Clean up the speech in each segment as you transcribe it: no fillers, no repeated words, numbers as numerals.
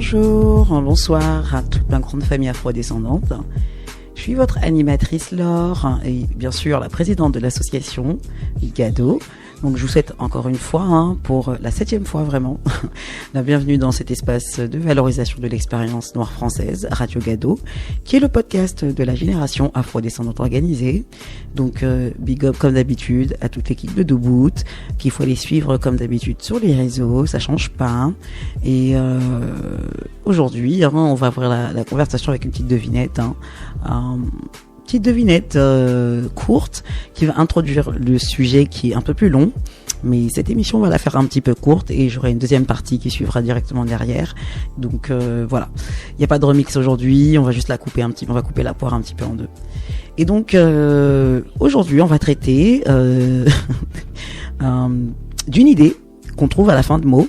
Bonjour, bonsoir à toute ma grande famille afro-descendante. Je suis votre animatrice Laure et bien sûr la présidente de l'association GADO. Donc je vous souhaite encore une fois, pour la 7e fois vraiment, la bienvenue dans cet espace de valorisation de l'expérience noire française, Radio GADO, qui est le podcast de la génération afro-descendante organisée. Donc big up comme d'habitude à toute l'équipe de Debout, qu'il faut aller suivre comme d'habitude sur les réseaux, ça change pas. Et aujourd'hui, on va ouvrir la conversation avec une petite devinette. Petite devinette courte qui va introduire le sujet qui est un peu plus long, mais cette émission on va la faire un petit peu courte et j'aurai une deuxième partie qui suivra directement derrière. Donc voilà, il n'y a pas de remix aujourd'hui, on va juste la couper on va couper la poire un petit peu en deux. Et donc aujourd'hui on va traiter d'une idée qu'on trouve à la fin de mots.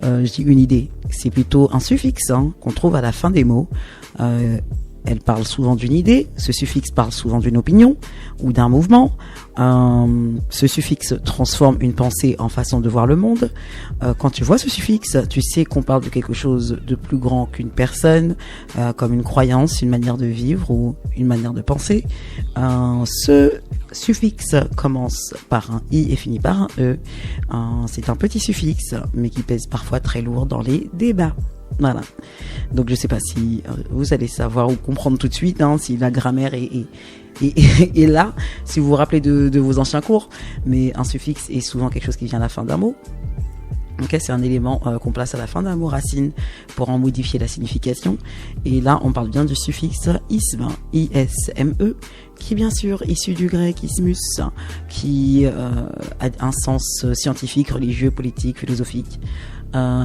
Je dis une idée, c'est plutôt un suffixe qu'on trouve à la fin des mots. Elle parle souvent d'une idée, ce suffixe parle souvent d'une opinion ou d'un mouvement. Ce suffixe transforme une pensée en façon de voir le monde. Quand tu vois ce suffixe, tu sais qu'on parle de quelque chose de plus grand qu'une personne, comme une croyance, une manière de vivre ou une manière de penser. Ce suffixe commence par un i et finit par un e. C'est un petit suffixe, mais qui pèse parfois très lourd dans les débats. Voilà. Donc je sais pas si vous allez savoir ou comprendre tout de suite si la grammaire est là, si vous vous rappelez de vos anciens cours, mais un suffixe est souvent quelque chose qui vient à la fin d'un mot. Okay, c'est un élément qu'on place à la fin d'un mot racine pour en modifier la signification. Et là, on parle bien du suffixe isme, I-S-M-E, qui est bien sûr issu du grec ismus, qui a un sens scientifique, religieux, politique, philosophique,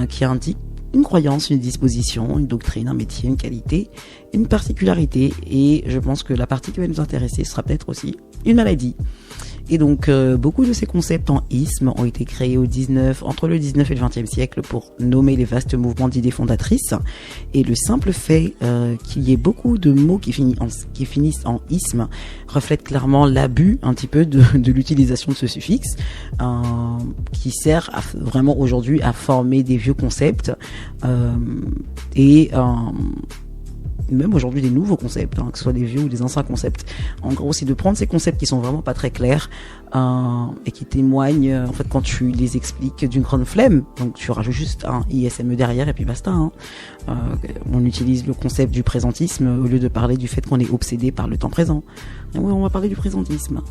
qui indique une croyance, une disposition, une doctrine, un métier, une qualité, une particularité. Et je pense que la partie qui va nous intéresser sera peut-être aussi une maladie. Et donc, beaucoup de ces concepts en isme ont été créés entre le 19 et le 20e siècle pour nommer les vastes mouvements d'idées fondatrices. Et le simple fait qu'il y ait beaucoup de mots qui finissent en isme reflète clairement l'abus un petit peu de l'utilisation de ce suffixe qui sert vraiment aujourd'hui à former des vieux concepts et même aujourd'hui des nouveaux concepts, que ce soit des vieux ou des anciens concepts. En gros, c'est de prendre ces concepts qui sont vraiment pas très clairs et qui témoignent, en fait, quand tu les expliques, d'une grande flemme. Donc tu rajoutes juste un ISME derrière et puis basta. On utilise le concept du présentisme au lieu de parler du fait qu'on est obsédé par le temps présent. Et oui, on va parler du présentisme.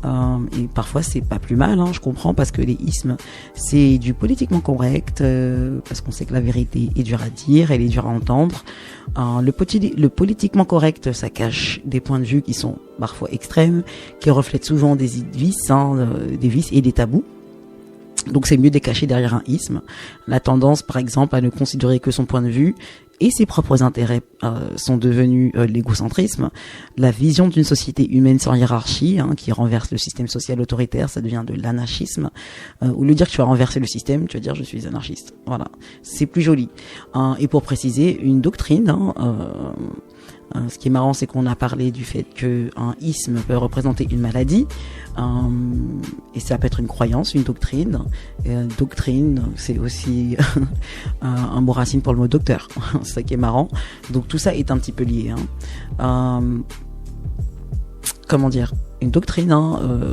Et parfois c'est pas plus mal, je comprends, parce que les ismes c'est du politiquement correct, parce qu'on sait que la vérité est dure à dire, elle est dure à entendre. Le politiquement correct, ça cache des points de vue qui sont parfois extrêmes, qui reflètent souvent des vices et des tabous. Donc c'est mieux de les cacher derrière un isme. La tendance, par exemple, à ne considérer que son point de vue et ses propres intérêts sont devenus l'égocentrisme. La vision d'une société humaine sans hiérarchie, qui renverse le système social autoritaire, ça devient de l'anarchisme. Au lieu de dire que tu vas renverser le système, tu vas dire je suis anarchiste. Voilà, c'est plus joli. Et pour préciser, une doctrine, ce qui est marrant, c'est qu'on a parlé du fait qu'un isme peut représenter une maladie, et ça peut être une croyance, une doctrine. Et doctrine, c'est aussi un mot racine pour le mot docteur. C'est ça qui est marrant. Donc tout ça est un petit peu lié. Comment dire ? Une doctrine,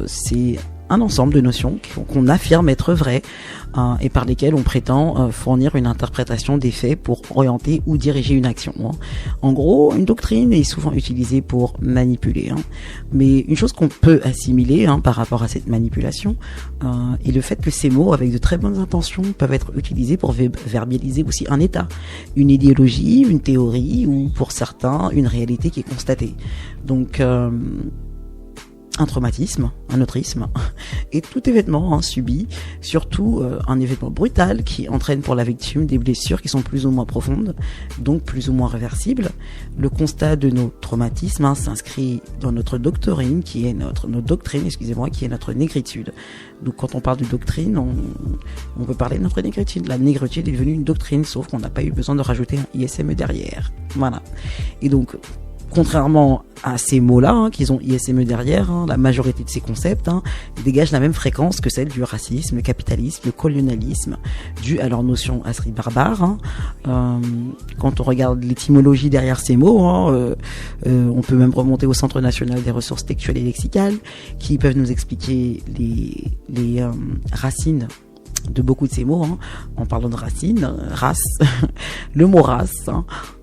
c'est un ensemble de notions qu'on affirme être vraies et par lesquelles on prétend fournir une interprétation des faits pour orienter ou diriger une action. En gros, une doctrine est souvent utilisée pour manipuler. Mais une chose qu'on peut assimiler par rapport à cette manipulation est le fait que ces mots, avec de très bonnes intentions, peuvent être utilisés pour verbaliser aussi un état, une idéologie, une théorie ou pour certains, une réalité qui est constatée. Donc un traumatisme, un autrisme, et tout événement subi, surtout un événement brutal qui entraîne pour la victime des blessures qui sont plus ou moins profondes, donc plus ou moins réversibles. Le constat de nos traumatismes s'inscrit dans notre doctrine, qui est notre négritude. Donc quand on parle de doctrine, on peut parler de notre négritude. La négritude est devenue une doctrine, sauf qu'on n'a pas eu besoin de rajouter un ISME derrière. Voilà. Et donc, contrairement à ces mots-là, qu'ils ont ISME derrière, la majorité de ces concepts dégagent la même fréquence que celle du racisme, le capitalisme, le colonialisme, dû à leur notion assez barbare. Quand on regarde l'étymologie derrière ces mots, on peut même remonter au Centre national des ressources textuelles et lexicales, qui peuvent nous expliquer les racines de beaucoup de ces mots, en parlant de racines, race, le mot race,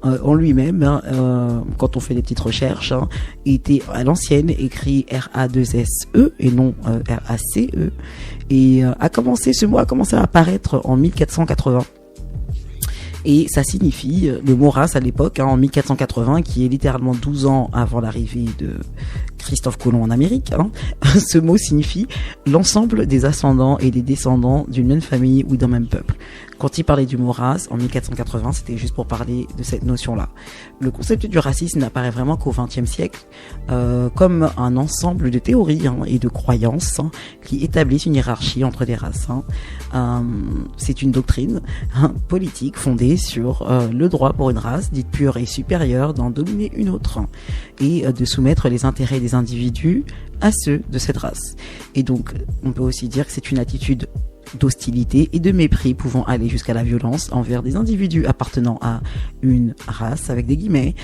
en lui-même, quand on fait des petites recherches, était à l'ancienne écrit R-A-2-S-E et non R-A-C-E, et ce mot a commencé à apparaître en 1480. Et ça signifie, le mot race à l'époque, en 1480, qui est littéralement 12 ans avant l'arrivée de Christophe Colomb en Amérique, ce mot signifie l'ensemble des ascendants et des descendants d'une même famille ou d'un même peuple. Quand il parlait du mot race en 1480, c'était juste pour parler de cette notion-là. Le concept du racisme n'apparaît vraiment qu'au XXe siècle, comme un ensemble de théories et de croyances qui établissent une hiérarchie entre des races. C'est une doctrine politique fondée sur le droit pour une race dite pure et supérieure d'en dominer une autre et de soumettre les intérêts des individus à ceux de cette race. Et donc, on peut aussi dire que c'est une attitude d'hostilité et de mépris pouvant aller jusqu'à la violence envers des individus appartenant à une race, avec des guillemets,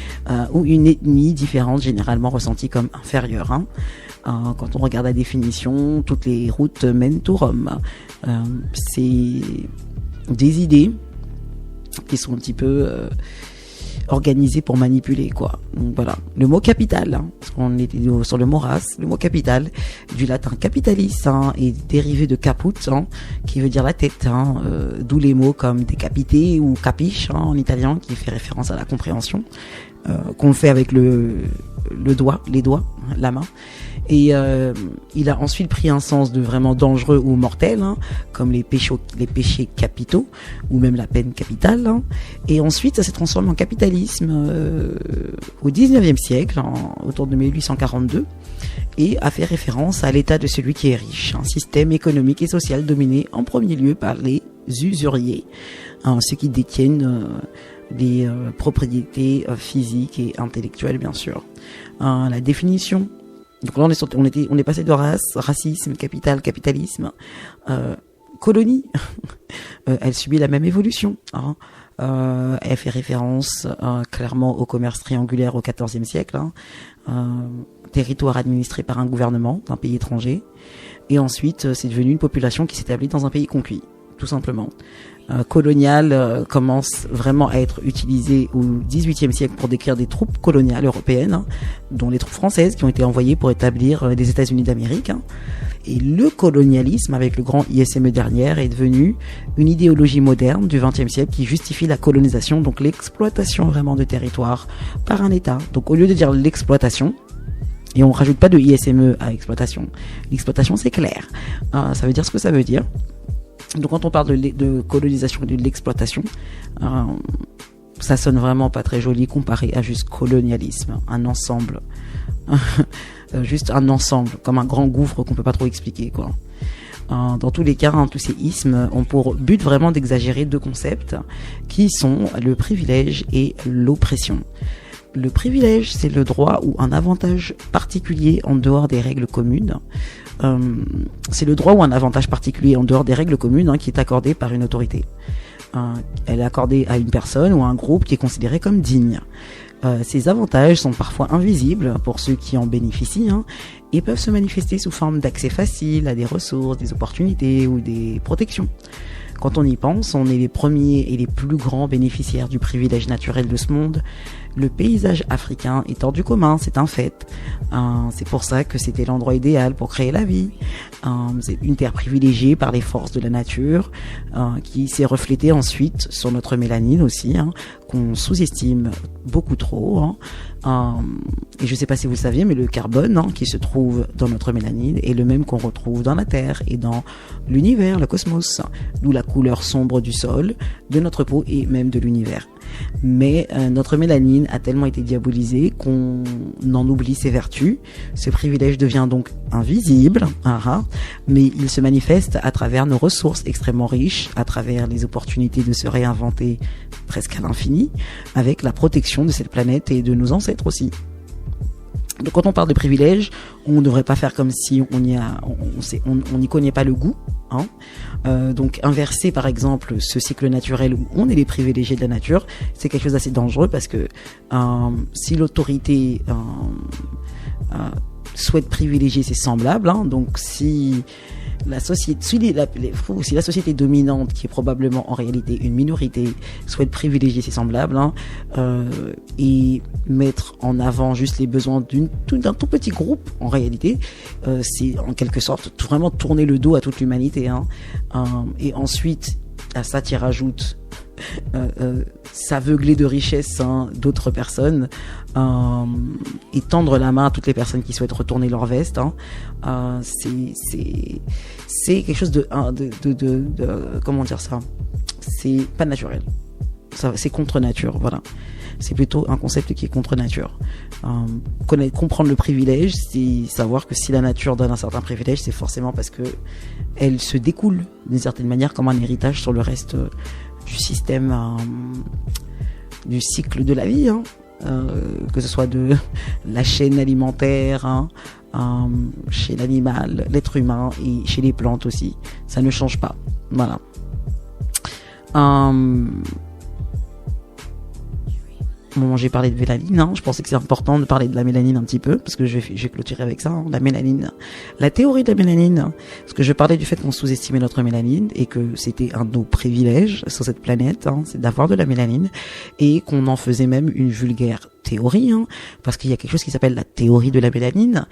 ou une ethnie différente, généralement ressentie comme inférieure. Quand on regarde la définition, toutes les routes mènent au Rome. C'est des idées qui sont un petit peu organisées pour manipuler, quoi. Donc voilà, le mot capital, parce qu'on était sur le mot race, le mot capital du latin capitalis est dérivé de caput, qui veut dire la tête, d'où les mots comme décapité ou capiche en italien, qui fait référence à la compréhension, qu'on fait avec les doigts, la main. Et il a ensuite pris un sens de vraiment dangereux ou mortel, comme les péchés capitaux, ou même la peine capitale. Et ensuite, ça s'est transformé en capitalisme au 19e siècle, autour de 1842, et a fait référence à l'état de celui qui est riche, un système économique et social dominé en premier lieu par les usuriers, ceux qui détiennent les propriétés physiques et intellectuelles, bien sûr. La définition. Donc là, on est passé de race, racisme, capital, capitalisme, colonie. Elle subit la même évolution. Elle fait référence clairement au commerce triangulaire au XIVe siècle, territoire administré par un gouvernement d'un pays étranger. Et ensuite, c'est devenu une population qui s'établit dans un pays conquis, tout simplement. Colonial commence vraiment à être utilisé au XVIIIe siècle pour décrire des troupes coloniales européennes, dont les troupes françaises qui ont été envoyées pour établir les États-Unis d'Amérique. Et le colonialisme, avec le grand ISME derrière, est devenu une idéologie moderne du XXe siècle qui justifie la colonisation, donc l'exploitation vraiment de territoire par un État. Donc au lieu de dire l'exploitation, et on rajoute pas de ISME à exploitation, l'exploitation c'est clair, ça veut dire ce que ça veut dire. Donc quand on parle de colonisation et de l'exploitation, ça sonne vraiment pas très joli comparé à juste colonialisme, un ensemble, juste un ensemble, comme un grand gouffre qu'on peut pas trop expliquer, quoi. Dans tous les cas, tous ces ismes ont pour but vraiment d'exagérer deux concepts qui sont le privilège et l'oppression. Le privilège, c'est le droit ou un avantage particulier en dehors des règles communes. C'est le droit ou un avantage particulier en dehors des règles communes qui est accordé par une autorité. Elle est accordée à une personne ou à un groupe qui est considéré comme digne. Ces avantages sont parfois invisibles pour ceux qui en bénéficient et peuvent se manifester sous forme d'accès facile à des ressources, des opportunités ou des protections. Quand on y pense, on est les premiers et les plus grands bénéficiaires du privilège naturel de ce monde. Le paysage africain est hors du commun, c'est un fait. C'est pour ça que c'était l'endroit idéal pour créer la vie. C'est une terre privilégiée par les forces de la nature, qui s'est reflétée ensuite sur notre mélanine aussi, qu'on sous-estime beaucoup trop. Et je ne sais pas si vous le saviez, mais le carbone qui se trouve dans notre mélanine est le même qu'on retrouve dans la Terre et dans l'univers, le cosmos, d'où la couleur sombre du sol, de notre peau et même de l'univers. Mais notre mélanine a tellement été diabolisée qu'on en oublie ses vertus. Ce privilège devient donc invisible, mais il se manifeste à travers nos ressources extrêmement riches, à travers les opportunités de se réinventer presque à l'infini, avec la protection de cette planète et de nos ancêtres aussi. Donc quand on parle de privilèges, on ne devrait pas faire comme si on n'y connaît pas le goût. Hein. Donc inverser par exemple ce cycle naturel où on est les privilégiés de la nature, c'est quelque chose d'assez dangereux parce que si l'autorité souhaite privilégier ses semblables, hein, donc si la société dominante, qui est probablement en réalité une minorité, souhaite privilégier ses semblables, hein, et mettre en avant juste les besoins d'un tout petit groupe, en réalité, c'est en quelque sorte vraiment tourner le dos à toute l'humanité. Hein. Et ensuite, à ça, tu rajoutes s'aveugler de richesse, hein, d'autres personnes, et tendre la main à toutes les personnes qui souhaitent retourner leur veste. Hein. C'est quelque chose de comment dire ça, c'est pas naturel, c'est contre nature, voilà. C'est plutôt un concept qui est contre nature. Comprendre le privilège, c'est savoir que si la nature donne un certain privilège, c'est forcément parce que elle se découle d'une certaine manière comme un héritage sur le reste du système, du cycle de la vie, hein. Que ce soit de la chaîne alimentaire, hein, chez l'animal, l'être humain et chez les plantes aussi. Ça ne change pas. Voilà. Bon, j'ai parlé de mélanine, hein. Je pensais que c'est important de parler de la mélanine un petit peu, parce que je vais clôturer avec ça, hein. La mélanine. La théorie de la mélanine, parce que je parlais du fait qu'on sous-estimait notre mélanine, et que c'était un de nos privilèges sur cette planète, hein, c'est d'avoir de la mélanine, et qu'on en faisait même une vulgaire théorie, hein, parce qu'il y a quelque chose qui s'appelle la théorie de la mélanine,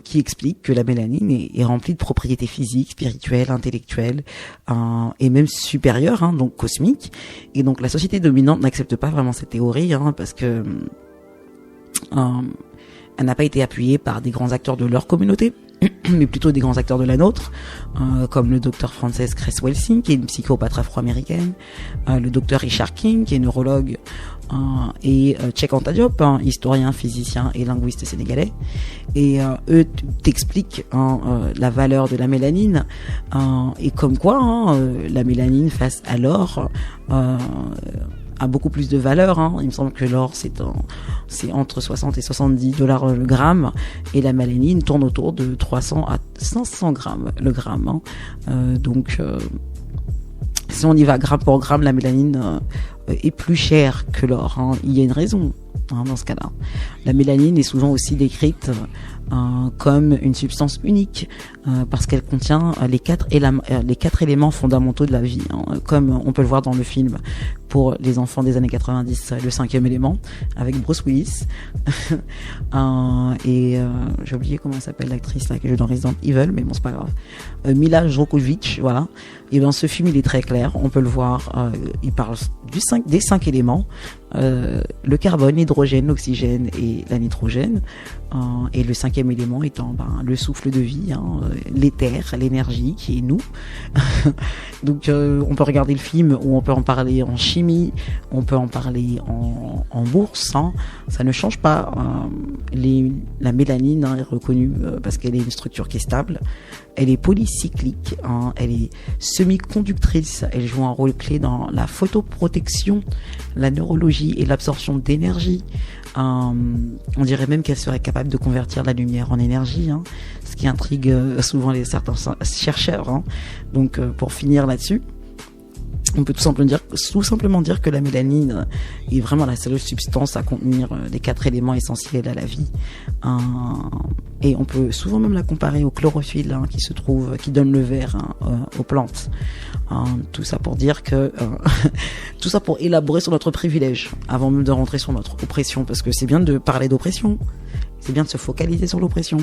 qui explique que la mélanine est remplie de propriétés physiques, spirituelles, intellectuelles, et même supérieures, hein, donc cosmiques. Et donc la société dominante n'accepte pas vraiment cette théorie, hein, parce que elle n'a pas été appuyée par des grands acteurs de leur communauté, mais plutôt des grands acteurs de la nôtre, comme le docteur Frances Cress Welsing, qui est une psychopathe afro-américaine, le docteur Richard King, qui est neurologue, et Cheikh Anta Diop, historien, physicien et linguiste sénégalais. Et eux t'expliquent la valeur de la mélanine, et comme quoi la mélanine face à l'or a beaucoup plus de valeur, hein. Il me semble que l'or c'est entre 60 et 70 $ le gramme, et la mélanine tourne autour de 300 à 500 grammes le gramme, hein. Donc si on y va gramme pour gramme, la mélanine est plus chère que l'or, hein. Il y a une raison, hein, dans ce cas-là. La mélanine est souvent aussi décrite comme une substance unique, parce qu'elle contient les quatre éléments fondamentaux de la vie, hein, comme on peut le voir dans le film pour les enfants des années 90, le 5e élément, avec Bruce Willis. Et j'ai oublié comment elle s'appelle, l'actrice là qui joue dans Resident Evil, mais bon, c'est pas grave. Mila Jovovich, voilà. Et dans ce film, il est très clair, on peut le voir, il parle des 5 éléments, le carbone, l'hydrogène, l'oxygène et la nitrogène, et le 5e élément étant le souffle de vie, hein, l'éther, l'énergie qui est nous. Donc on peut regarder le film, ou on peut en parler en chimie, on peut en parler en bourse, hein. Ça ne change pas. La mélanine, hein, est reconnue parce qu'elle est une structure qui est stable, elle est polycyclique, hein, elle est semi-conductrice, elle joue un rôle clé dans la photoprotection, la neurologie et l'absorption d'énergie. On dirait même qu'elle serait capable de convertir la lumière en énergie, hein, ce qui intrigue souvent certains chercheurs, hein. Donc pour finir là-dessus, on peut tout simplement dire que la mélanine est vraiment la seule substance à contenir les 4 éléments essentiels à la vie. Et on peut souvent même la comparer au chlorophylle, hein, qui donne le vert, hein, aux plantes. Tout ça pour dire que tout ça pour élaborer sur notre privilège avant même de rentrer sur notre oppression, parce que c'est bien de parler d'oppression, c'est bien de se focaliser sur l'oppression,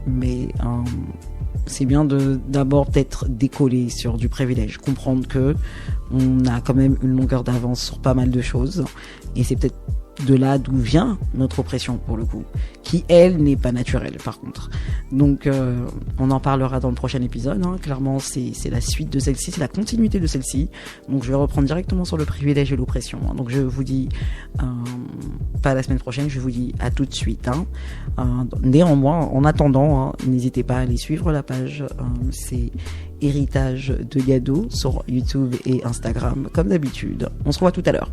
mais c'est bien d'abord peut-être décoller sur du privilège, comprendre que on a quand même une longueur d'avance sur pas mal de choses, et c'est peut-être de là d'où vient notre oppression, pour le coup, qui elle n'est pas naturelle par contre. Donc on en parlera dans le prochain épisode, hein. Clairement c'est la suite de celle-ci, c'est la continuité de celle-ci, donc je vais reprendre directement sur le privilège et l'oppression, hein. Donc je vous dis pas la semaine prochaine, je vous dis à tout de suite, hein. Néanmoins, en attendant, hein, n'hésitez pas à aller suivre la page, c'est Héritage de Gado sur YouTube et Instagram comme d'habitude. On se revoit tout à l'heure.